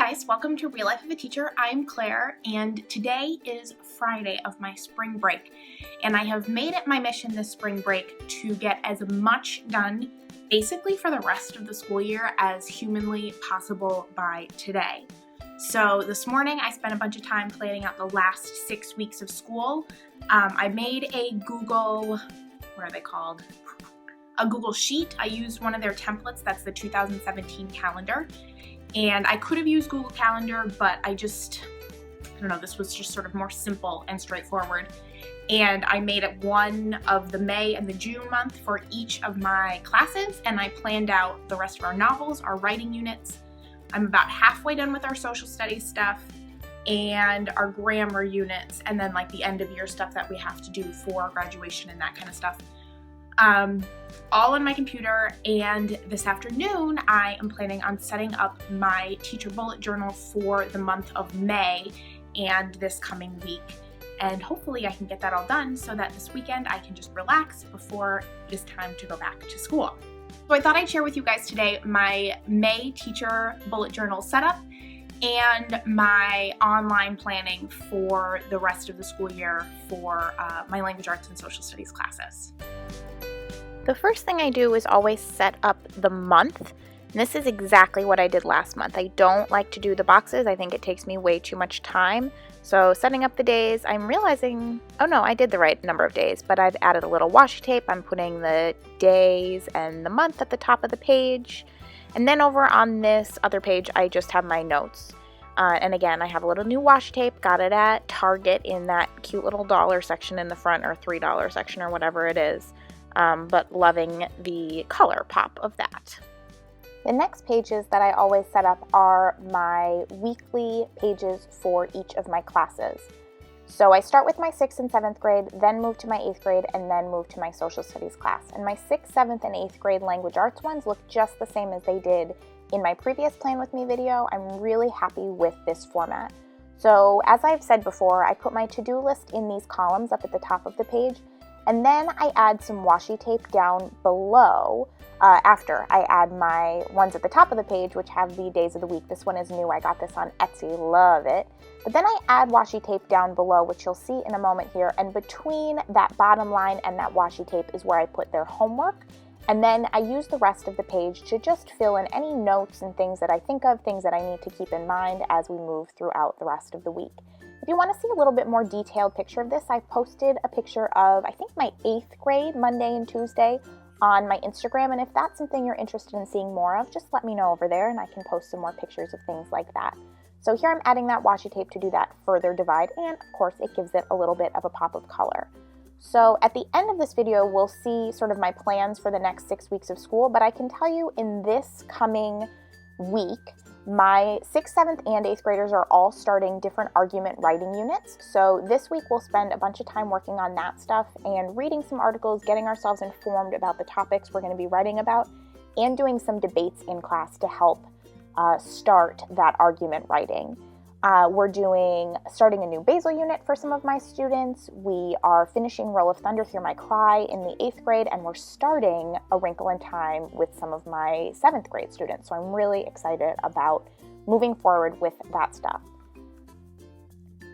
guys, welcome to Real Life of a Teacher. I'm Claire, and today is Friday of my spring break, and I have made it my mission this spring break to get as much done basically for the rest of the school year as humanly possible by today. So this morning I spent a bunch of time planning out the last 6 weeks of school. I made a Google, what are they called? A Google Sheet. I used one of their templates, that's the 2017 calendar. And I could have used Google Calendar, but I don't know, this was just sort of more simple and straightforward. And I made it one of the May and the June month for each of my classes, and I planned out the rest of our novels, our writing units. I'm about halfway done with our social studies stuff and our grammar units, and then like the end of year stuff that we have to do for graduation and that kind of stuff. All on my computer, and this afternoon I am planning on setting up my teacher bullet journal for the month of May and this coming week, and hopefully I can get that all done so that this weekend I can just relax before it is time to go back to school. So I thought I'd share with you guys today my May teacher bullet journal setup and my online planning for the rest of the school year for my language arts and social studies classes. The first thing I do is always set up the month. And this is exactly what I did last month. I don't like to do the boxes. I think it takes me way too much time. So setting up the days, I'm realizing, oh no, I did the right number of days, but I've added a little washi tape. I'm putting the days and the month at the top of the page. And then over on this other page, I just have my notes. And again, I have a little new washi tape, got it at Target in that cute little dollar section in the front, or $3 section, or whatever it is. But loving the color pop of that. The next pages that I always set up are my weekly pages for each of my classes. So I start with my 6th and 7th grade, then move to my 8th grade, and then move to my social studies class. And my 6th, 7th, and 8th grade language arts ones look just the same as they did in my previous Plan With Me video. I'm really happy with this format. So as I've said before, I put my to-do list in these columns up at the top of the page, and then I add some washi tape down below after I add my ones at the top of the page, which have the days of the week. This one is new. I got this on Etsy. Love it. But then I add washi tape down below, which you'll see in a moment here. And between that bottom line and that washi tape is where I put their homework. And then I use the rest of the page to just fill in any notes and things that I think of, things that I need to keep in mind as we move throughout the rest of the week. If you want to see a little bit more detailed picture of this, I posted a picture of, I think, my 8th grade, Monday and Tuesday, on my Instagram. And if that's something you're interested in seeing more of, just let me know over there and I can post some more pictures of things like that. So here I'm adding that washi tape to do that further divide, and of course it gives it a little bit of a pop of color. So at the end of this video, we'll see sort of my plans for the next 6 weeks of school, but I can tell you in this coming week, my 6th, 7th, and 8th graders are all starting different argument writing units. So this week we'll spend a bunch of time working on that stuff and reading some articles, getting ourselves informed about the topics we're going to be writing about, and doing some debates in class to help start that argument writing. We're starting a new Basel unit for some of my students. We are finishing Roll of Thunder, Hear My Cry in the 8th grade, and we're starting A Wrinkle in Time with some of my 7th grade students. So I'm really excited about moving forward with that stuff.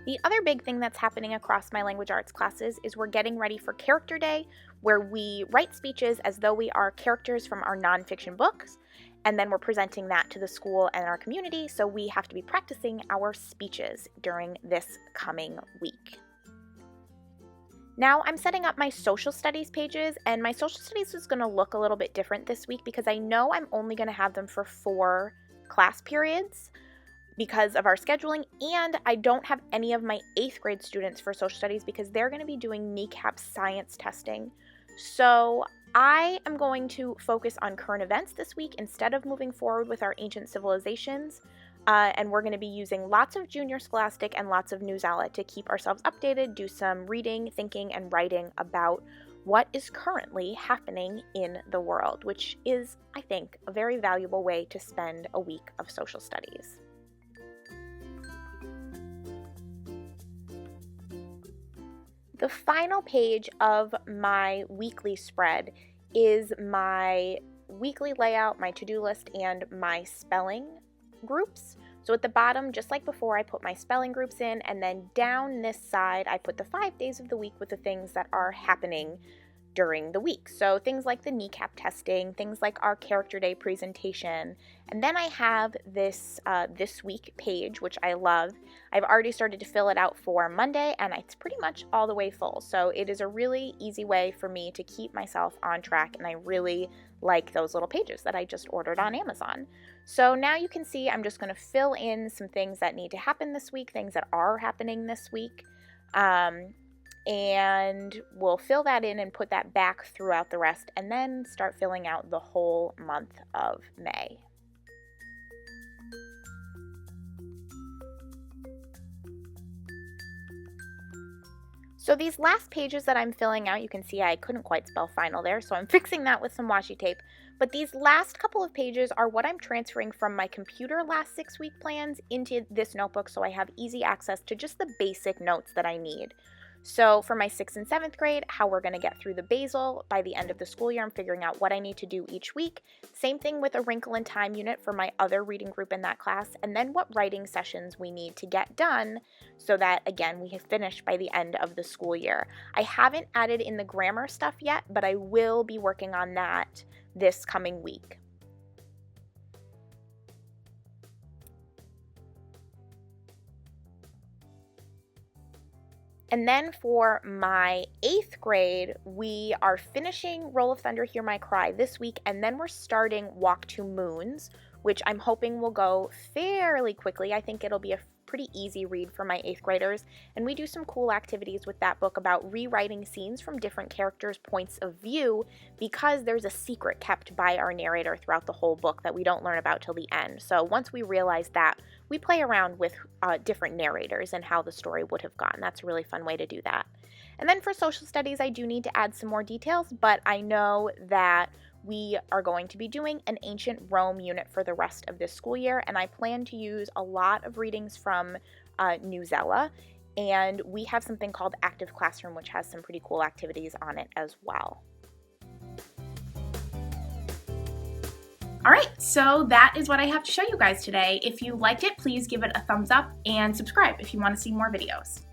The other big thing that's happening across my language arts classes is we're getting ready for Character Day, where we write speeches as though we are characters from our nonfiction books. And then we're presenting that to the school and our community, so we have to be practicing our speeches during this coming week. Now I'm setting up my social studies pages, and my social studies is going to look a little bit different this week because I know I'm only going to have them for 4 class periods because of our scheduling, and I don't have any of my 8th grade students for social studies because they're going to be doing kneecap science testing. So I am going to focus on current events this week instead of moving forward with our ancient civilizations, and we're going to be using lots of Junior Scholastic and lots of News Outlet to keep ourselves updated, do some reading, thinking, and writing about what is currently happening in the world, which is, I think, a very valuable way to spend a week of social studies. The final page of my weekly spread is my weekly layout, my to-do list, and my spelling groups So at the bottom, just like before, I put my spelling groups in, and then down this side, I put the 5 days of the week with the things that are happening during the week. So things like the kneecap testing, things like our character day presentation. And then I have this this week page, which I love. I've already started to fill it out for Monday, and it's pretty much all the way full. So it is a really easy way for me to keep myself on track, and I really like those little pages that I just ordered on Amazon. So now you can see I'm just going to fill in some things that need to happen this week, things that are happening this week. And we'll fill that in and put that back throughout the rest, and then start filling out the whole month of May. So these last pages that I'm filling out, you can see I couldn't quite spell final there, so I'm fixing that with some washi tape. But these last couple of pages are what I'm transferring from my computer last 6-week plans into this notebook, so I have easy access to just the basic notes that I need. So for my 6th and 7th grade, how we're going to get through the basal by the end of the school year, I'm figuring out what I need to do each week. Same thing with a wrinkle in time unit for my other reading group in that class, and then what writing sessions we need to get done so that, again, we have finished by the end of the school year. I haven't added in the grammar stuff yet, but I will be working on that this coming week. And then for my 8th grade, we are finishing Roll of Thunder, Hear My Cry this week, and then we're starting Walk to Moons, which I'm hoping will go fairly quickly. I think it'll be a pretty easy read for my 8th graders, and we do some cool activities with that book about rewriting scenes from different characters' points of view, because there's a secret kept by our narrator throughout the whole book that we don't learn about till the end. So once we realize that, we play around with different narrators and how the story would have gone. That's a really fun way to do that. And then for social studies, I do need to add some more details, but I know that we are going to be doing an ancient Rome unit for the rest of this school year, and I plan to use a lot of readings from Newsella, and we have something called Active Classroom, which has some pretty cool activities on it as well. All right, so that is what I have to show you guys today. If you liked it, please give it a thumbs up and subscribe if you want to see more videos.